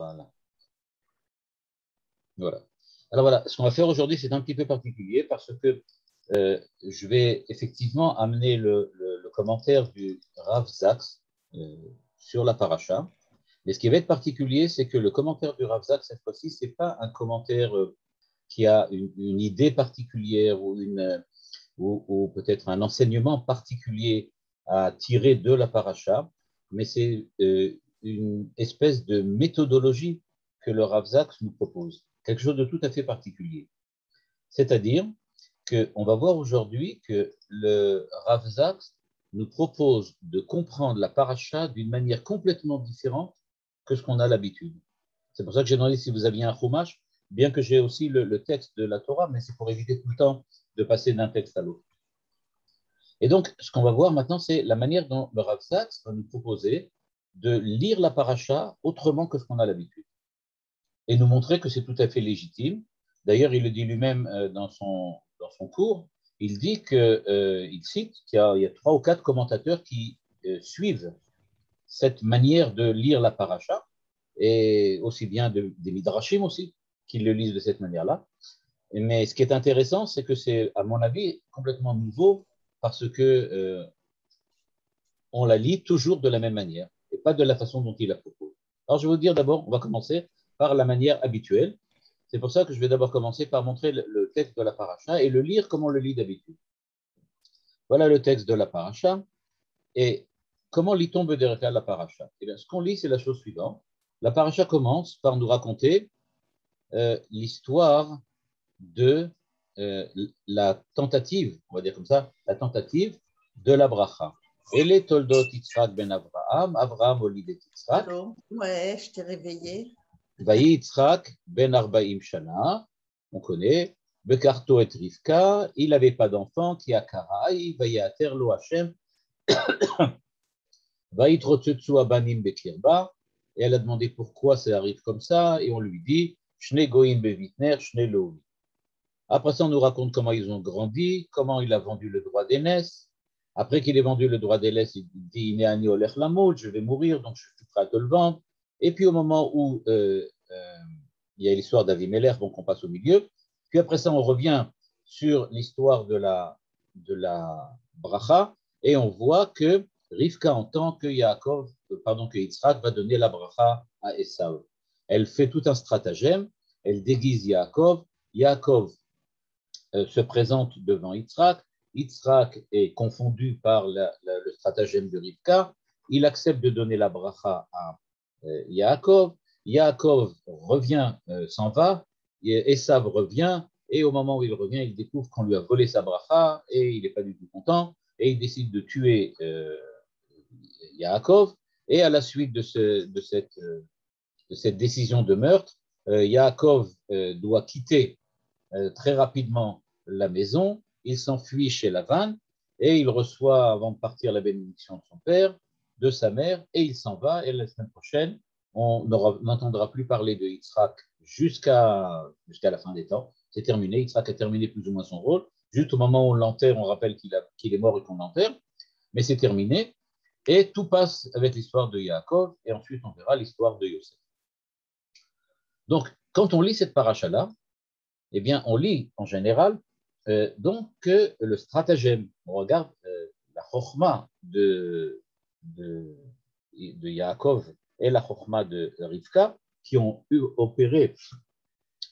Voilà. Voilà. Alors voilà, ce qu'on va faire aujourd'hui, c'est un petit peu particulier parce que je vais effectivement amener le commentaire du Rav Zaks sur la paracha. Mais ce qui va être particulier, c'est que le commentaire du Rav Zaks, cette fois-ci, ce n'est pas un commentaire qui a une idée particulière ou peut-être un enseignement particulier à tirer de la paracha, mais c'est une espèce de méthodologie que le Rav Zaks nous propose, quelque chose de tout à fait particulier. C'est-à-dire qu'on va voir aujourd'hui que le Rav Zaks nous propose de comprendre la paracha d'une manière complètement différente que ce qu'on a l'habitude. C'est pour ça que j'ai demandé si vous aviez un chumash, bien que j'ai aussi le texte de la Torah, mais c'est pour éviter tout le temps de passer d'un texte à l'autre. Et donc, ce qu'on va voir maintenant, c'est la manière dont le Rav Zaks va nous proposer de lire la paracha autrement que ce qu'on a l'habitude. Et nous montrer que c'est tout à fait légitime. D'ailleurs, il le dit lui-même dans son cours. Il dit il cite qu'il y a 3 ou 4 commentateurs qui suivent cette manière de lire la paracha, et aussi bien des midrashim aussi, qui le lisent de cette manière-là. Mais ce qui est intéressant, c'est que c'est, à mon avis, complètement nouveau parce que on la lit toujours de la même manière et pas de la façon dont il la propose. Alors, je vais vous dire d'abord, on va commencer par la manière habituelle. C'est pour ça que je vais d'abord commencer par montrer le texte de la paracha et le lire comme on le lit d'habitude. Voilà le texte de la paracha. Et comment lit-on Bederka la paracha? Eh bien, ce qu'on lit, c'est la chose suivante. La paracha commence par nous raconter l'histoire de la tentative, on va dire comme ça, la tentative de la bracha. Et les toldot Yitzhak ben Avraham, Avraham olivet Yitzhak. Ouais, je t'ai réveillé. Vayi Yitzhak ben Arbaim Shana, on connaît. Bekarto et Rivka, il n'avait pas d'enfant, qui a Karaï, Vayater lo Hashem, Vayitrotsetsu abanim bekirba, et elle a demandé pourquoi ça arrive comme ça, et on lui dit, Shne goyin bevitner, Shne lo. Après ça, on nous raconte comment ils ont grandi, comment il a vendu le droit d'aînesse. Après qu'il ait vendu le droit d'aînesse, il dit Inéani olech lamout, je vais mourir, donc je suis prêt à te le vendre. Et puis au moment où il y a l'histoire d'Avimelech, donc on passe au milieu. Puis après ça, on revient sur l'histoire de la bracha, et on voit que Rivka entend que que Yitzhak va donner la bracha à Esav. Elle fait tout un stratagème, elle déguise Yaakov. Yaakov se présente devant Yitzhak. Yitzhak est confondu par le stratagème de Rivka. Il accepte de donner la bracha à Yaakov. Yaakov revient, s'en va. Esav revient. Et au moment où il revient, il découvre qu'on lui a volé sa bracha et il n'est pas du tout content. Et il décide de tuer Yaakov. Et à la suite de cette décision de meurtre, Yaakov doit quitter très rapidement la maison, il s'enfuit chez Lavan et il reçoit, avant de partir, la bénédiction de son père, de sa mère, et il s'en va. Et la semaine prochaine, on n'entendra plus parler de Yitzhak jusqu'à la fin des temps. C'est terminé, Yitzhak a terminé plus ou moins son rôle. Juste au moment où on l'enterre, on rappelle qu'il est mort et qu'on l'enterre, mais c'est terminé. Et tout passe avec l'histoire de Yaakov, et ensuite on verra l'histoire de Yosef. Donc, quand on lit cette paracha-là, eh bien, on lit en général donc le stratagème. On regarde la chokhma de Yaakov et la chokhma de Rivka qui ont opéré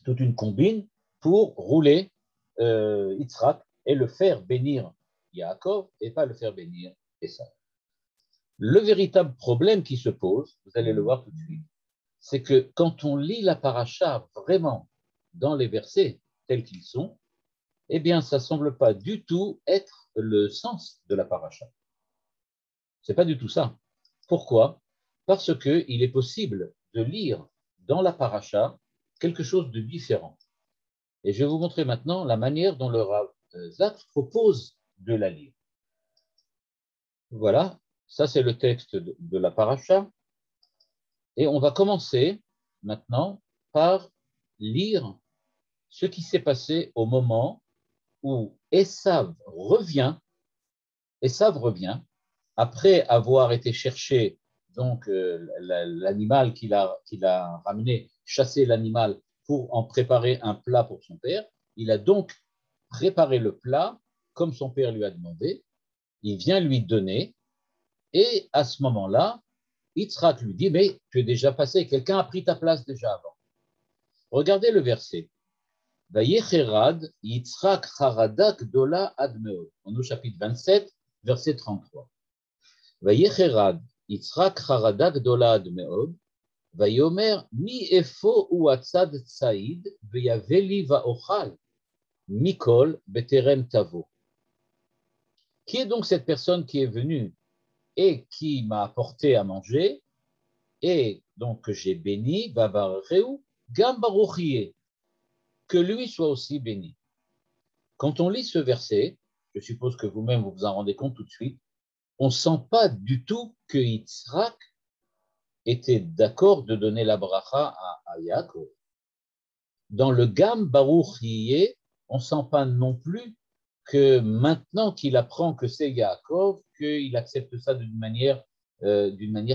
toute une combine pour rouler Yitzhak et le faire bénir Yaakov et pas le faire bénir Esav. Le véritable problème qui se pose, vous allez le voir tout de suite, c'est que quand on lit la paracha vraiment dans les versets tels qu'ils sont, eh bien, ça ne semble pas du tout être le sens de la paracha. Ce n'est pas du tout ça. Pourquoi? Parce qu'il est possible de lire dans la paracha quelque chose de différent. Et je vais vous montrer maintenant la manière dont le Rav Zaks propose de la lire. Voilà, ça c'est le texte de la paracha. Et on va commencer maintenant par lire ce qui s'est passé au moment où Esav revient après avoir été cherché donc l'animal qu'il a ramené, chassé l'animal pour en préparer un plat pour son père. Il a donc préparé le plat comme son père lui a demandé. Il vient lui donner et à ce moment-là, Yitzhak lui dit, mais tu es déjà passé, quelqu'un a pris ta place déjà avant. Regardez le verset. Vayecherad Yitzhak charadak dola ad meod. On est au chapitre 27, verset 33. Vayecherad Yitzhak charadak dola ad meod. Vayomer mi efo u atzad tsaïd veyaveli vaochal mikol beterem tavo. Qui est donc cette personne qui est venue et qui m'a apporté à manger et donc que j'ai béni, Bavareu, Gam Baruchie, que lui soit aussi béni. Quand on lit ce verset, je suppose que vous-même vous vous en rendez compte tout de suite, on ne sent pas du tout que Yitzhak était d'accord de donner la bracha à Yaakov. Dans le Gam Baruchie, on ne sent pas non plus que maintenant qu'il apprend que c'est Yaakov, qu'il accepte ça d'une manière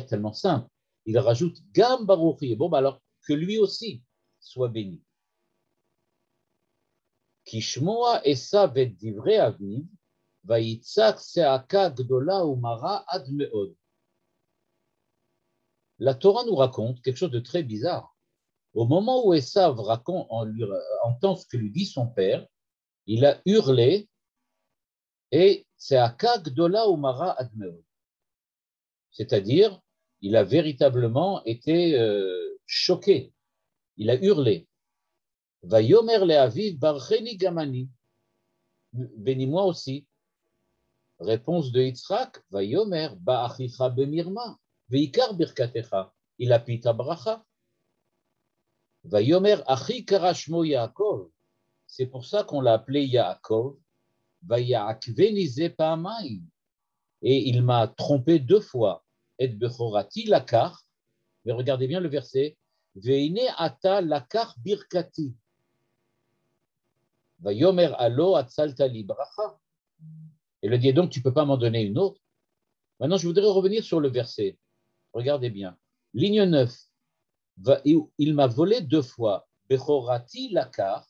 tellement simple. Il rajoute Gam Baruchie. Bon, alors que lui aussi soit béni. Kishmoa Esav et Divrei Aviv, Vayitzak Seaka Gdola Umara Ad Meod. La Torah nous raconte quelque chose de très bizarre. Au moment où Esav entend ce que lui dit son père, il a hurlé et Seaka Gdola Umara Ad Meod. C'est-à-dire, il a véritablement été choqué. Il a hurlé. Vayomer le'aviv barcheni gamani. Bénis-moi aussi. Réponse de Yitzhak. Vayomer ba'achicha bemirma. Veikar birkatecha. Il a pita bracha. Vayomer achi karashmo Yaakov. C'est pour ça qu'on l'a appelé Yaakov. Vayaakveni ze pa'amayim. Et il m'a trompé 2 fois. Et bechorati lakar. Mais regardez bien le verset. Veine ata lakar birkati. Vayomer alo atzalta li bracha. Et le dit donc, tu ne peux pas m'en donner une autre. Maintenant, je voudrais revenir sur le verset. Regardez bien. Ligne 9. Il m'a volé 2 fois. Bechorati lakar.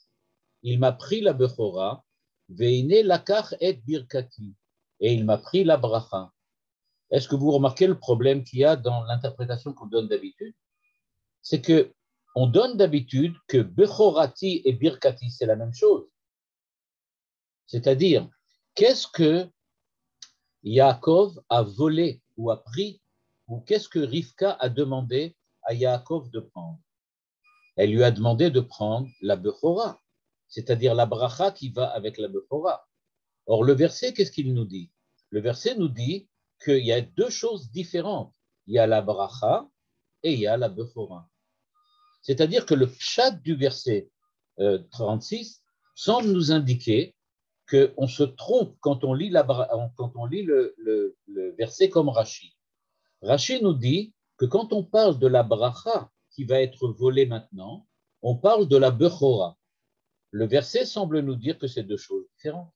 Il m'a pris la bechora. Veine lakar et birkati. Et il m'a pris la bracha. Est-ce que vous remarquez le problème qu'il y a dans l'interprétation qu'on donne d'habitude? C'est qu'on donne d'habitude que bechorati et birkati, c'est la même chose. C'est-à-dire, qu'est-ce que Yaakov a volé ou a pris, ou qu'est-ce que Rivka a demandé à Yaakov de prendre? Elle lui a demandé de prendre la Bechora, c'est-à-dire la bracha qui va avec la Bechora. Or, le verset, qu'est-ce qu'il nous dit? Le verset nous dit qu'il y a 2 choses différentes. Il y a la bracha et il y a la Bechora. C'est-à-dire que le pshat du verset 36 semble nous indiquer qu'on se trompe quand on lit, le verset comme Rashi. Rashi nous dit que quand on parle de la bracha qui va être volée maintenant, on parle de la bechora. Le verset semble nous dire que c'est 2 choses différentes.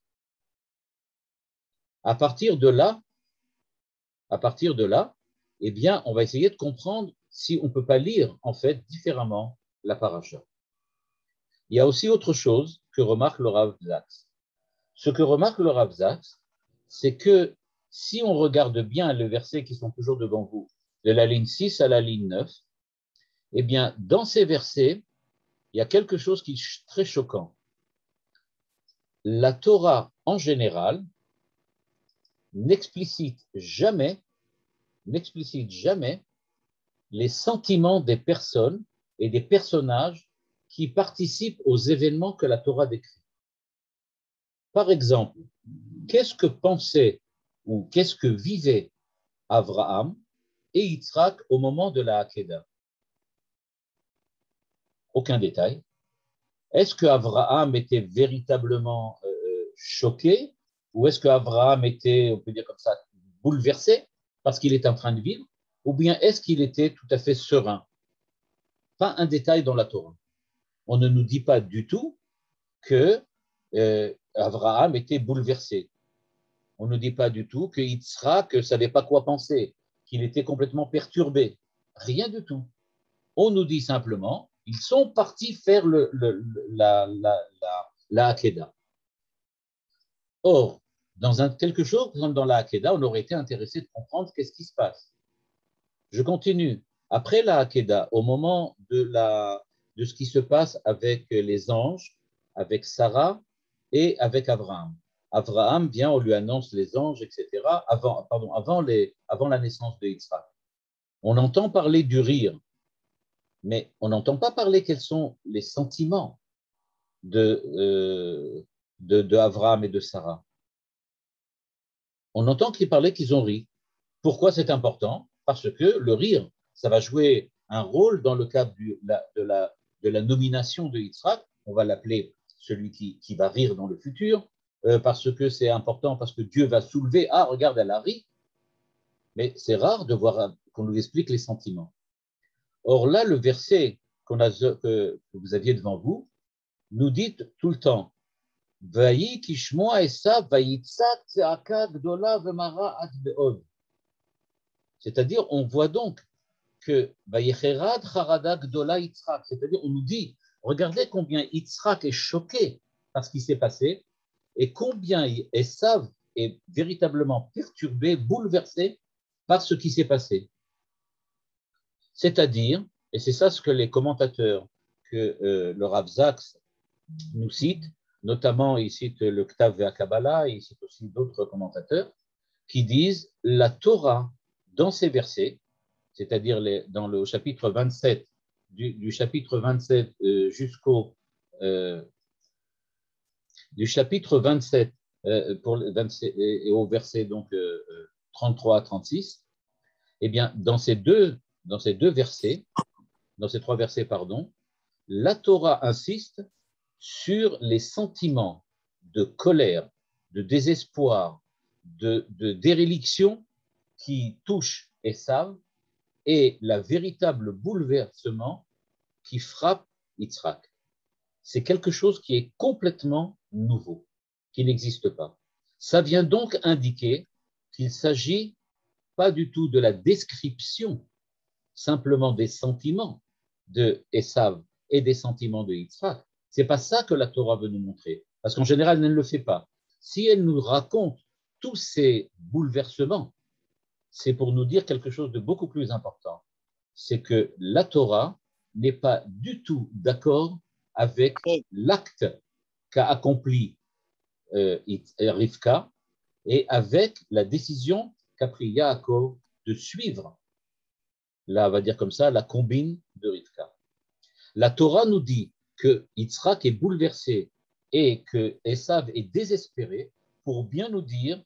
À partir de là, eh bien, on va essayer de comprendre si on ne peut pas lire en fait différemment la paracha. Il y a aussi autre chose que remarque le Rav Zaks. Ce que remarque le Rav Zaks, c'est que si on regarde bien les versets qui sont toujours devant vous, de la ligne 6 à la ligne 9, eh bien, dans ces versets, il y a quelque chose qui est très choquant. La Torah, en général, n'explicite jamais les sentiments des personnes et des personnages qui participent aux événements que la Torah décrit. Par exemple, qu'est-ce que pensait ou qu'est-ce que vivait Abraham et Yitzhak au moment de la Hakeda? Aucun détail. Est-ce qu'Abraham était véritablement choqué ou est-ce qu'Abraham était, on peut dire comme ça, bouleversé parce qu'il est en train de vivre, ou bien est-ce qu'il était tout à fait serein? Pas un détail dans la Torah. On ne nous dit pas du tout que Abraham était bouleversé. On ne dit pas du tout que Yitzhak ne savait pas quoi penser. qu'il était complètement perturbé. Rien du tout. On nous dit simplement, ils sont partis faire la Hakeda. Or, quelque chose comme dans la Hakeda, on aurait été intéressé de comprendre qu'est-ce qui se passe. Je continue. Après la Hakeda, au moment de ce qui se passe avec les anges, avec Sarah et avec Abraham. Abraham vient, on lui annonce les anges, etc., avant la naissance de Yitzhak. On entend parler du rire, mais on n'entend pas parler quels sont les sentiments de Abraham et de Sarah. On entend qu'ils parlaient qu'ils ont ri. Pourquoi c'est important? Parce que le rire, ça va jouer un rôle dans le cadre de la nomination de Yitzhak. On va l'appeler celui qui va rire dans le futur, parce que c'est important, parce que Dieu va soulever, ah, regarde, elle a ri. Mais c'est rare de voir qu'on nous explique les sentiments. Or là, le verset que vous aviez devant vous nous dit tout le temps Vayi kishmoa Esav vayitzak tzeaka gdola vemara ad beod. C'est-à-dire, on voit donc que vayicherad charada gdola Yitzhak. C'est-à-dire, on nous dit regardez combien Yitzhak est choqué par ce qui s'est passé et combien Esav est véritablement perturbé, bouleversé par ce qui s'est passé. C'est-à-dire, et c'est ça ce que les commentateurs que le Rav Zaks nous cite, notamment il cite le Ktav ve'Kabbalah, il cite aussi d'autres commentateurs, qui disent la Torah dans ces versets, c'est-à-dire dans le chapitre 27, du chapitre 27 du chapitre 27 et au verset donc 33 à 36, eh bien dans ces trois versets, pardon, la Torah insiste sur les sentiments de colère, de désespoir, de déréliction qui touchent Esav et le véritable bouleversement qui frappe Yitzhak. C'est quelque chose qui est complètement nouveau, qui n'existe pas. Ça vient donc indiquer qu'il ne s'agit pas du tout de la description simplement des sentiments de Esav et des sentiments de Yitzhak. Ce n'est pas ça que la Torah veut nous montrer, parce qu'en général, elle ne le fait pas. Si elle nous raconte tous ces bouleversements, c'est pour nous dire quelque chose de beaucoup plus important. C'est que la Torah n'est pas du tout d'accord avec l'acte qu'a accompli Rivka et avec la décision qu'a pris Yaakov de suivre, là, on va dire comme ça, la combine de Rivka. La Torah nous dit que Yitzhak est bouleversé et que Esav est désespéré pour bien nous dire,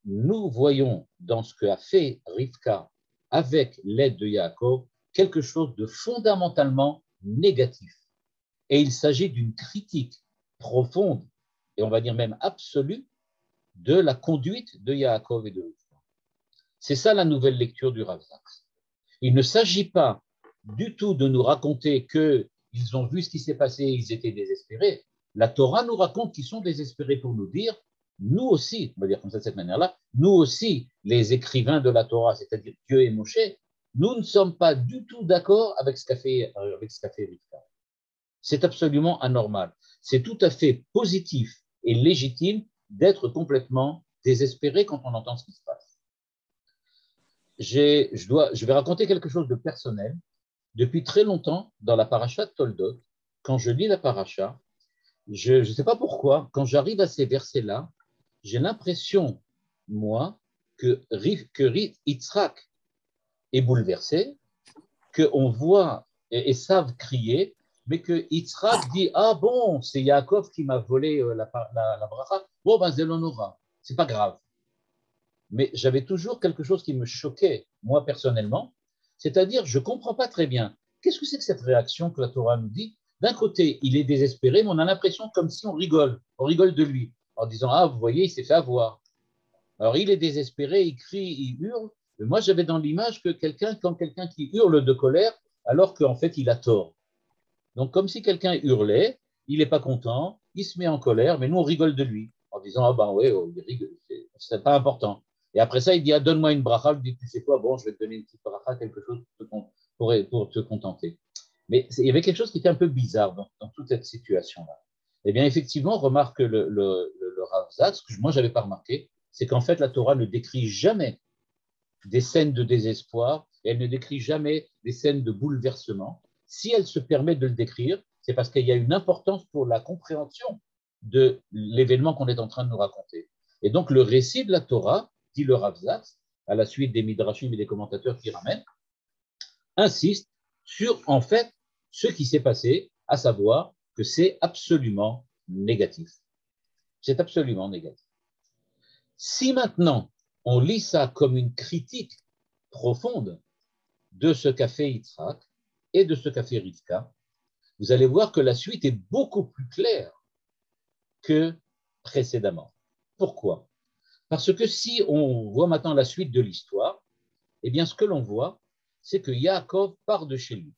nous voyons dans ce qu'a fait Rivka avec l'aide de Yaakov quelque chose de fondamentalement négatif. Et il s'agit d'une critique profonde, et on va dire même absolue, de la conduite de Yaakov et de Rivka. C'est ça la nouvelle lecture du Rav Zaks. Il ne s'agit pas du tout de nous raconter qu'ils ont vu ce qui s'est passé et ils étaient désespérés. La Torah nous raconte qu'ils sont désespérés pour nous dire, nous aussi, on va dire comme ça de cette manière-là, nous aussi, les écrivains de la Torah, c'est-à-dire Dieu et Moshe, nous ne sommes pas du tout d'accord avec ce qu'a fait Rivka. C'est absolument anormal. C'est tout à fait positif et légitime d'être complètement désespéré quand on entend ce qui se passe. Je vais raconter quelque chose de personnel. Depuis très longtemps, dans la paracha de Toldot, quand je lis la paracha, je ne sais pas pourquoi, quand j'arrive à ces versets-là, j'ai l'impression, moi, que Yitzhak est bouleversé, qu'on voit Esav crier, mais que Yitzhak dit « Ah bon, c'est Yaakov qui m'a volé la bracha. Bon, ben, Zelonora, c'est pas grave. » Mais j'avais toujours quelque chose qui me choquait, moi personnellement, c'est-à-dire je ne comprends pas très bien. Qu'est-ce que c'est que cette réaction que la Torah nous dit? D'un côté, il est désespéré, mais on a l'impression comme si on rigole de lui, en disant « Ah, vous voyez, il s'est fait avoir. » Alors, il est désespéré, il crie, il hurle. Mais moi, j'avais dans l'image que quand quelqu'un qui hurle de colère, alors qu'en fait, il a tort. Donc, comme si quelqu'un hurlait, il n'est pas content, il se met en colère, mais nous, on rigole de lui, en disant « Ah ben ouais, il rigole, c'est pas important. » Et après ça, il dit, ah, donne-moi une bracha. Il dit, tu sais quoi, bon, je vais te donner une petite bracha, quelque chose pour te contenter. Mais il y avait quelque chose qui était un peu bizarre dans toute cette situation-là. Eh bien, effectivement, remarque le Rav Zak, ce que moi, je n'avais pas remarqué, c'est qu'en fait, la Torah ne décrit jamais des scènes de désespoir, et elle ne décrit jamais des scènes de bouleversement. Si elle se permet de le décrire, c'est parce qu'il y a une importance pour la compréhension de l'événement qu'on est en train de nous raconter. Et donc, le récit de la Torah, dit le Rav Zak, à la suite des Midrashim et des commentateurs qui ramènent, insiste sur, en fait, ce qui s'est passé, à savoir que c'est absolument négatif. C'est absolument négatif. Si maintenant, on lit ça comme une critique profonde de ce qu'a fait Yitzhak et de ce qu'a fait Rivka, vous allez voir que la suite est beaucoup plus claire que précédemment. Pourquoi? Parce que si on voit maintenant la suite de l'histoire, eh bien, ce que l'on voit, c'est que Yaakov part de chez lui.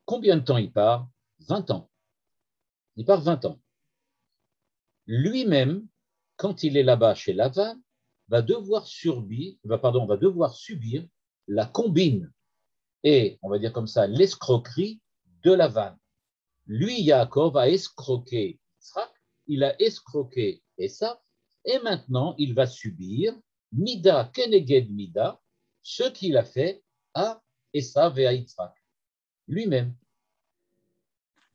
Combien de temps il part? 20 ans. Il part 20 ans. Lui-même, quand il est là-bas chez Lavan, va devoir subir la combine et, on va dire comme ça, l'escroquerie de Lavan. Lui, Yaakov, a escroqué Yitzhak, il a escroqué Esav, et maintenant, il va subir Mida Keneged Mida, ce qu'il a fait à Esav et à Yitzhak, lui-même.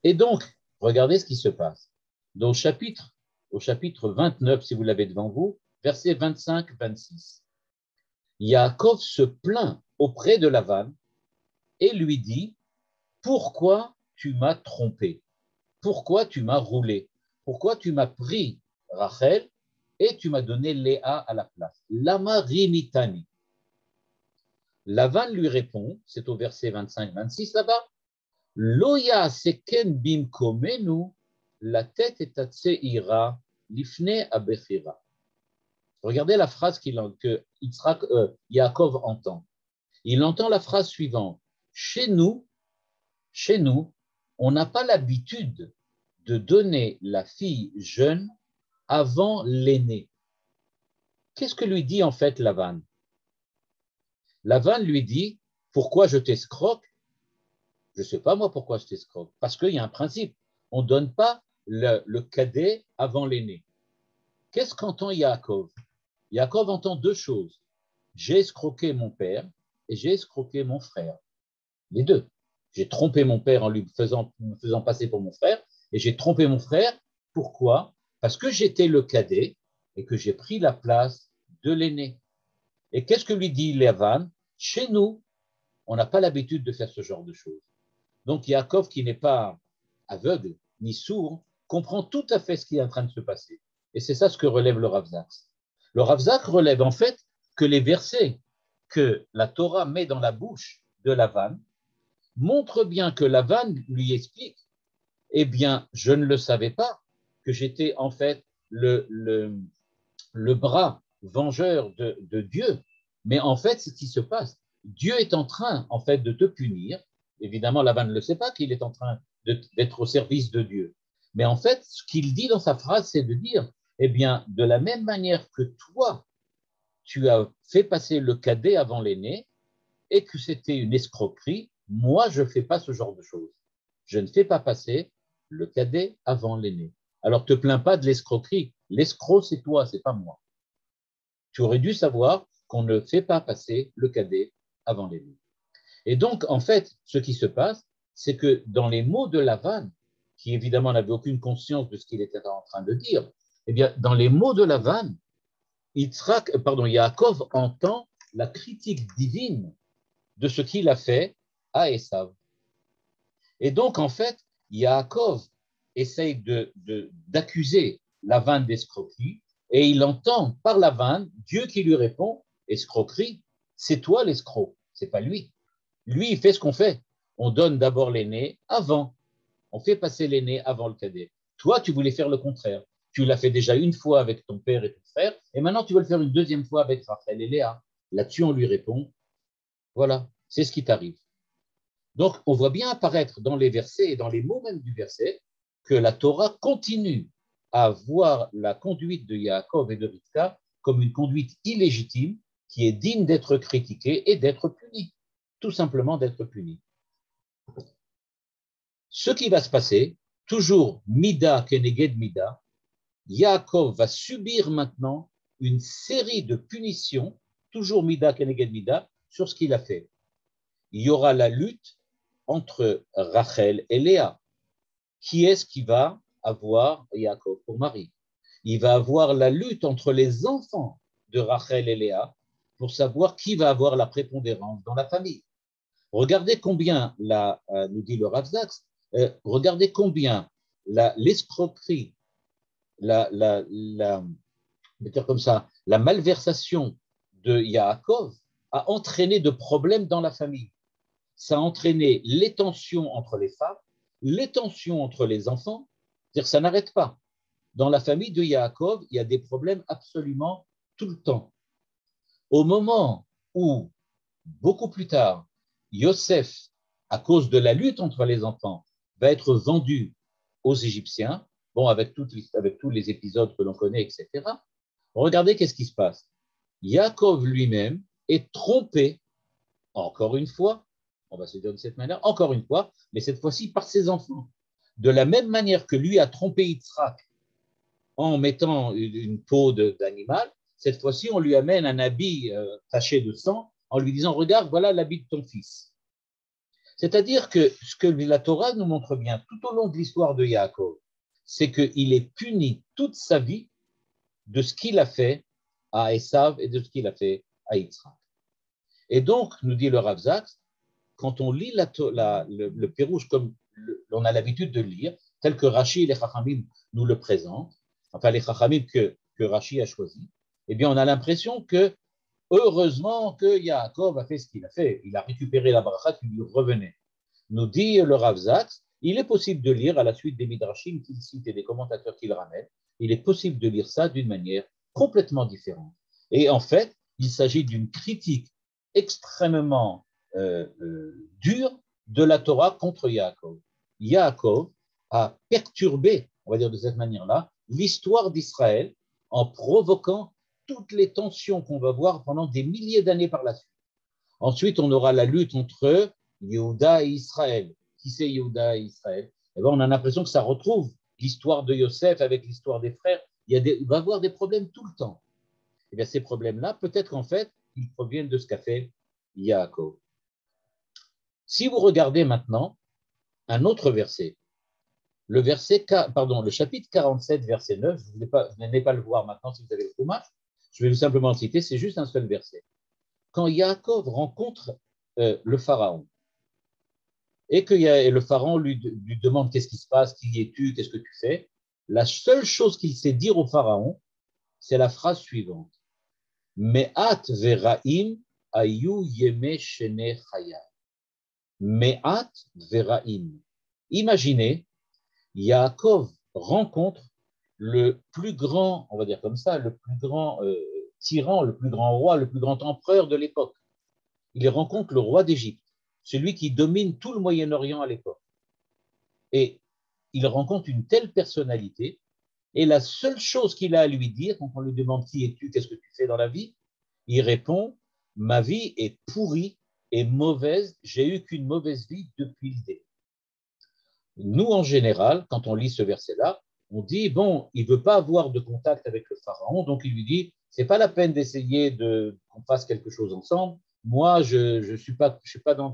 Et donc, regardez ce qui se passe. Au chapitre 29, si vous l'avez devant vous, versets 25-26. Yaakov se plaint auprès de Lavan et lui dit, pourquoi tu m'as trompé? Pourquoi tu m'as roulé? Pourquoi tu m'as pris Rachel et tu m'as donné Léa à la place? Lama rimitani. Lavan lui répond, c'est au verset 25-26 là-bas, Loya seken bimkomenu, la tête est à Tseira, l'ifne abechira. Regardez la phrase que Yaakov entend. Il entend la phrase suivante. Chez nous, on n'a pas l'habitude de donner la fille jeune avant l'aîné. Qu'est-ce que lui dit en fait Lavan? Lavan lui dit, pourquoi je t'escroque? Je ne sais pas moi pourquoi je t'escroque. Parce qu'il y a un principe. On ne donne pas le cadet avant l'aîné. Qu'est-ce qu'entend Yaakov? Yaakov entend deux choses. J'ai escroqué mon père et j'ai escroqué mon frère. Les deux. J'ai trompé mon père en me faisant passer pour mon frère et j'ai trompé mon frère. Pourquoi? Parce que j'étais le cadet et que j'ai pris la place de l'aîné. Et qu'est-ce que lui dit Lavan? Chez nous, on n'a pas l'habitude de faire ce genre de choses. Donc Yaakov, qui n'est pas aveugle ni sourd, comprend tout à fait ce qui est en train de se passer. Et c'est ça ce que relève le Rav Zak. Le Rav Zak relève en fait que les versets que la Torah met dans la bouche de Lavan montrent bien que Lavan lui explique, eh bien, je ne le savais pas, que j'étais en fait le bras vengeur de Dieu. Mais en fait, ce qui se passe, Dieu est en train en fait de te punir. Évidemment, Lavan ne le sait pas qu'il est en train d'être au service de Dieu. Mais en fait, ce qu'il dit dans sa phrase, c'est de dire, eh bien, de la même manière que toi, tu as fait passer le cadet avant l'aîné et que c'était une escroquerie, moi, je ne fais pas ce genre de choses. Je ne fais pas passer le cadet avant l'aîné. Alors, te plains pas de l'escroquerie. L'escroc, c'est toi, c'est pas moi. Tu aurais dû savoir qu'on ne fait pas passer le cadet avant l'aîné. Et donc, en fait, ce qui se passe, c'est que dans les mots de Lavan, qui évidemment n'avait aucune conscience de ce qu'il était en train de dire, eh bien, dans les mots de Lavan, Yaakov entend la critique divine de ce qu'il a fait à Esav. Et donc, en fait, Yaakov essaye d'accuser Lavan d'escroquerie et il entend par Lavan Dieu qui lui répond, escroquerie, c'est toi l'escroc, c'est pas lui. Lui, il fait ce qu'on fait. On donne d'abord l'aîné avant. On fait passer l'aîné avant le cadet. Toi, tu voulais faire le contraire. Tu l'as fait déjà une fois avec ton père et ton frère, et maintenant tu veux le faire une deuxième fois avec Rachel et Léa. Là-dessus, on lui répond, voilà, c'est ce qui t'arrive. Donc, on voit bien apparaître dans les versets et dans les mots même du verset que la Torah continue à voir la conduite de Yaakov et de Rivka comme une conduite illégitime qui est digne d'être critiquée et d'être punie, tout simplement d'être punie. Ce qui va se passer, toujours Mida keneged Mida, Yaakov va subir maintenant une série de punitions, toujours Mida keneged Mida, sur ce qu'il a fait. Il y aura la lutte entre Rachel et Léa. Qui est-ce qui va avoir Yaakov pour mari? Il va avoir la lutte entre les enfants de Rachel et Léa pour savoir qui va avoir la prépondérance dans la famille. Regardez combien, nous dit le Rav Zaks, regardez combien l'escroquerie, dire comme ça, la malversation de Yaakov a entraîné de problèmes dans la famille. Ça a entraîné les tensions entre les femmes, les tensions entre les enfants, c'est-à-dire que ça n'arrête pas. Dans la famille de Yaakov, il y a des problèmes absolument tout le temps. Au moment où, beaucoup plus tard, Yosef, à cause de la lutte entre les enfants, va être vendu aux Égyptiens, bon, avec tous les épisodes que l'on connaît, etc. Regardez qu'est-ce qui se passe. Yaakov lui-même est trompé, encore une fois, on va se dire de cette manière, encore une fois, mais cette fois-ci par ses enfants. De la même manière que lui a trompé Yitzhak en mettant une peau d'animal, cette fois-ci, on lui amène un habit taché de sang en lui disant « Regarde, voilà l'habit de ton fils ». C'est-à-dire que ce que la Torah nous montre bien tout au long de l'histoire de Yaakov, c'est qu'il est puni toute sa vie de ce qu'il a fait à Esav et de ce qu'il a fait à Yitzhak. Et donc, nous dit le Rav Zaks, quand on lit le Pérouche comme on a l'habitude de le lire, tel que Rashi et les Chachamim nous le présentent, enfin les Chachamim que Rashi a choisi, eh bien on a l'impression que, heureusement que Yaakov a fait ce qu'il a fait, il a récupéré la bracha qui lui revenait. Nous dit le Rav Zaks, il est possible de lire, à la suite des Midrashim qu'il cite et des commentateurs qu'il ramène, il est possible de lire ça d'une manière complètement différente. Et en fait, il s'agit d'une critique extrêmement dure de la Torah contre Yaakov. Yaakov a perturbé, on va dire de cette manière-là, l'histoire d'Israël en provoquant toutes les tensions qu'on va voir pendant des milliers d'années par la suite. Ensuite, on aura la lutte entre Yehuda et Israël. Qui c'est Yehuda et Israël? Eh bien, on a l'impression que ça retrouve l'histoire de Yosef avec l'histoire des frères. Il va y avoir des problèmes tout le temps. Eh bien, ces problèmes-là, peut-être qu'en fait, ils proviennent de ce qu'a fait Yaakov. Si vous regardez maintenant un autre verset, le chapitre 47, verset 9, vous n'allez pas le voir maintenant si vous avez le Chumash, je vais simplement le citer, c'est juste un seul verset. Quand Yaakov rencontre le Pharaon, et que le Pharaon lui demande qu'est-ce qui se passe, qui es-tu, qu'est-ce que tu fais, la seule chose qu'il sait dire au Pharaon, c'est la phrase suivante. Me'at veraim ayu yeme shene chaya. Me'at veraim. Imaginez, Yaakov rencontre le plus grand, on va dire comme ça, le plus grand tyran, le plus grand roi, le plus grand empereur de l'époque. Il rencontre le roi d'Égypte, celui qui domine tout le Moyen-Orient à l'époque. Et il rencontre une telle personnalité, et la seule chose qu'il a à lui dire, quand on lui demande qui es-tu, qu'est-ce que tu fais dans la vie, il répond, ma vie est pourrie et mauvaise, j'ai eu qu'une mauvaise vie depuis le début. Nous, en général, quand on lit ce verset-là, on dit, bon, il ne veut pas avoir de contact avec le pharaon, donc il lui dit, c'est pas la peine d'essayer qu'on fasse quelque chose ensemble. Moi, je suis pas dans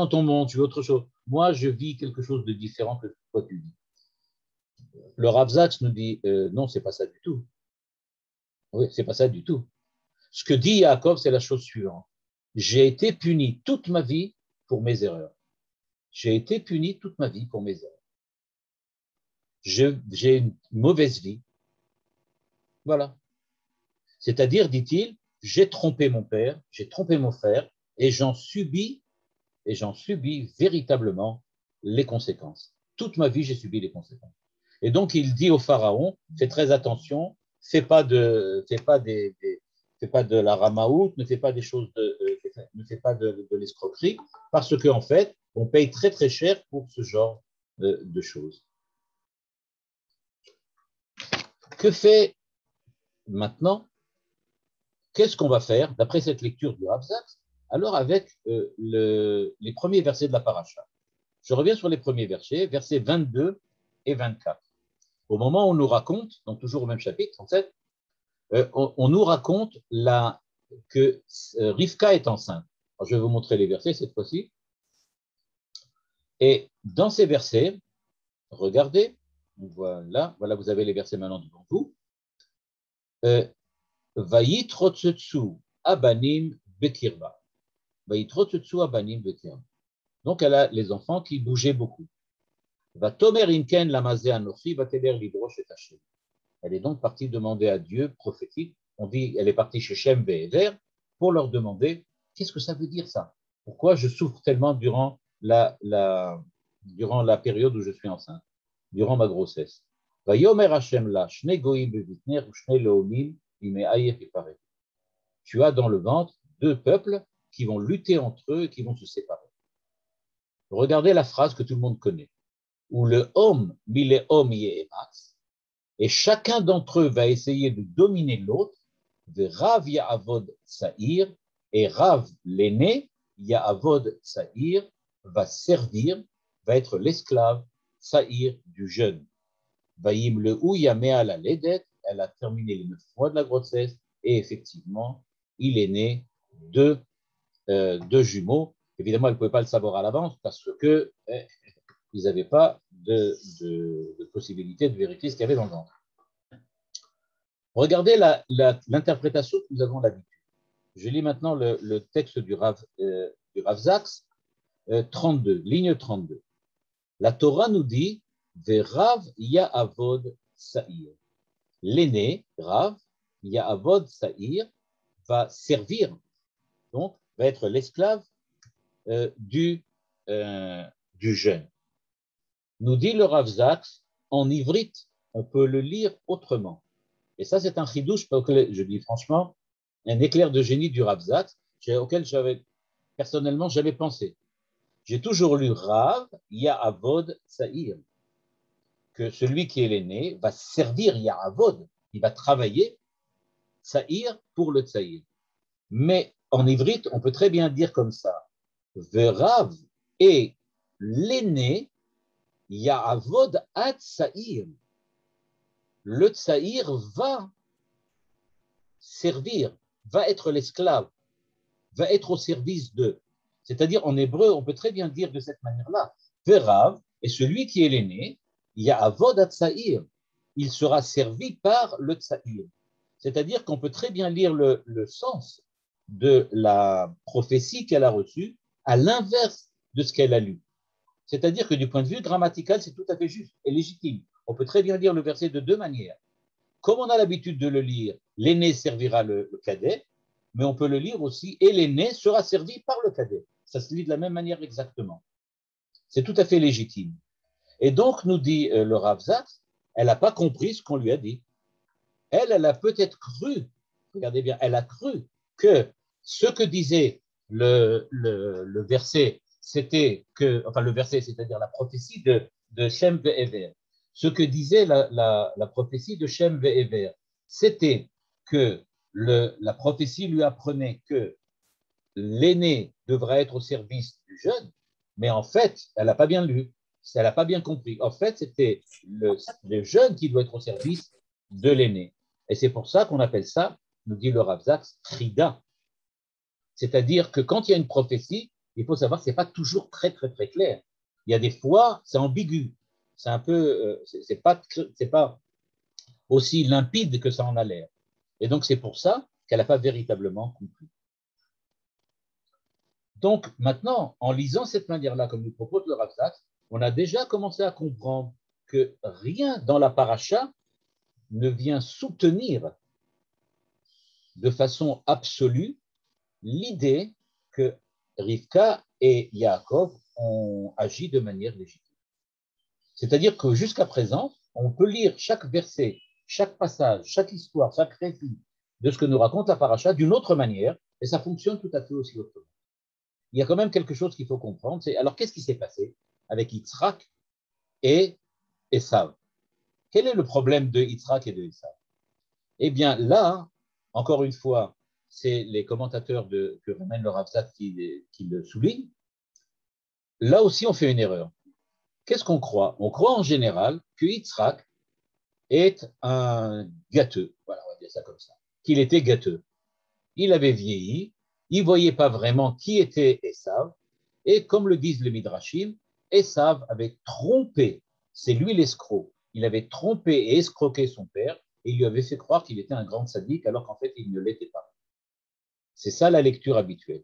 ton monde, je veux autre chose. Moi, je vis quelque chose de différent que toi tu vis. Le Rav Zaks nous dit, non, c'est pas ça du tout. Oui, c'est pas ça du tout. Ce que dit Yaakov, c'est la chose suivante. J'ai été puni toute ma vie pour mes erreurs. J'ai été puni toute ma vie pour mes erreurs. J'ai une mauvaise vie. Voilà. C'est-à-dire, dit-il, j'ai trompé mon père, j'ai trompé mon frère, et j'en subis véritablement les conséquences. Toute ma vie, j'ai subi les conséquences. Et donc, il dit au pharaon, fais très attention, fais pas de la ramaout, ne fais pas des choses ne fais pas de l'escroquerie, parce que en fait, on paye très très cher pour ce genre de choses. Que fait maintenant, qu'est-ce qu'on va faire d'après cette lecture du Rav Zaks? Alors avec les premiers versets de la paracha. Je reviens sur les premiers versets 22 et 24. Au moment où on nous raconte, donc toujours au même chapitre, 37, on nous raconte que Rivka est enceinte. Alors, je vais vous montrer les versets cette fois-ci. Et dans ces versets, regardez, voilà, vous avez les versets maintenant devant vous. Vayitrotsetsu abanim bekirba. Vayitrotsetsu abanim bekirba. Donc, elle a les enfants qui bougeaient beaucoup. Vatomer inken lamazé anochi vateber lidrosh et Hashem. Elle est donc partie demander à Dieu prophétique. On dit, elle est partie chez Shem Ve'ever pour leur demander qu'est-ce que ça veut dire ça? Pourquoi je souffre tellement durant la période où je suis enceinte, durant ma grossesse? Vayomer Hashem la shne goïm bevitner ou shne leomim ime'ayef ipareh. Tu as dans le ventre deux peuples qui vont lutter entre eux et qui vont se séparer. Regardez la phrase que tout le monde connaît. Où le homme mille homme ye'ematz, et chacun d'entre eux va essayer de dominer l'autre, de Rav Ya'avod Sa'ir, et Rav l'aîné, Ya'avod Sa'ir, va servir, va être l'esclave Sa'ir du jeune. Vaïm le ou Yamea la Ledet, elle a terminé les 9 mois de la grossesse, et effectivement, il est né deux jumeaux. Évidemment, elle ne pouvait pas le savoir à l'avance parce que ils n'avaient pas de possibilité de vérifier ce qu'il y avait dans le ventre. Regardez l'interprétation que nous avons l'habitude. Je lis maintenant le texte du Rav Zaks, 32, ligne 32. La Torah nous dit Verav Ya'avod Sa'ir. L'aîné, Rav Ya'avod Sa'ir, va servir, donc va être l'esclave du jeune. Nous dit le Rav Zaks, en ivrite, on peut le lire autrement. Et ça, c'est un chidouche, je dis franchement, un éclair de génie du Rav Zaks, auquel j'avais personnellement jamais pensé. J'ai toujours lu Rav Ya'avod Sa'ir, que celui qui est l'aîné va servir Ya'avod, il va travailler Sa'ir pour le Tsaïr. Mais en ivrite, on peut très bien dire comme ça, Verav est l'aîné Ya'avod ad Sa'ir. Le Tsaïr va servir, va être l'esclave, va être au service d'eux. C'est-à-dire, en hébreu, on peut très bien dire de cette manière-là, Verav est celui qui est l'aîné, Ya'avod ad Sa'ir. Il sera servi par le Tsaïr. C'est-à-dire qu'on peut très bien lire le sens de la prophétie qu'elle a reçue à l'inverse de ce qu'elle a lu. C'est-à-dire que du point de vue grammatical, c'est tout à fait juste et légitime. On peut très bien lire le verset de deux manières. Comme on a l'habitude de le lire, l'aîné servira le cadet, mais on peut le lire aussi, et l'aîné sera servi par le cadet. Ça se lit de la même manière exactement. C'est tout à fait légitime. Et donc, nous dit le Rav Zaks, elle n'a pas compris ce qu'on lui a dit. Elle a peut-être cru, regardez bien, elle a cru que ce que disait le verset, c'était que, enfin le verset, c'est-à-dire la prophétie de Shem Ve'ever, ce que disait la prophétie de Shem Ve'ever, c'était que la prophétie lui apprenait que l'aîné devrait être au service du jeune, mais en fait, elle n'a pas bien lu, elle n'a pas bien compris. En fait, c'était le jeune qui doit être au service de l'aîné. Et c'est pour ça qu'on appelle ça, nous dit le Rav Zaks, Frida. C'est-à-dire que quand il y a une prophétie, il faut savoir que ce n'est pas toujours très, très, très clair. Il y a des fois, c'est ambigu. C'est un peu, c'est pas aussi limpide que ça en a l'air. Et donc, c'est pour ça qu'elle n'a pas véritablement compris. Donc, maintenant, en lisant cette manière-là, comme nous propose le Rav Zaks, on a déjà commencé à comprendre que rien dans la paracha ne vient soutenir de façon absolue l'idée que Rivka et Yaakov ont agi de manière légitime. C'est-à-dire que jusqu'à présent, on peut lire chaque verset, chaque passage, chaque histoire, chaque récit de ce que nous raconte la paracha d'une autre manière, et ça fonctionne tout à fait aussi autrement. Il y a quand même quelque chose qu'il faut comprendre, c'est alors qu'est-ce qui s'est passé avec Yitzhak et Esav? Quel est le problème de Yitzhak et de Esav? Eh bien là, encore une fois, c'est les commentateurs que ramène le Rav Zak qui le soulignent. Là aussi, on fait une erreur. Qu'est-ce qu'on croit? On croit en général que Yitzhak est un gâteux, voilà, on va dire ça comme ça, qu'il était gâteux. Il avait vieilli, il ne voyait pas vraiment qui était Esav, et comme le disent les Midrashim, Esav avait trompé, c'est lui l'escroc, il avait trompé et escroqué son père, et il lui avait fait croire qu'il était un grand sadique, alors qu'en fait, il ne l'était pas. C'est ça la lecture habituelle.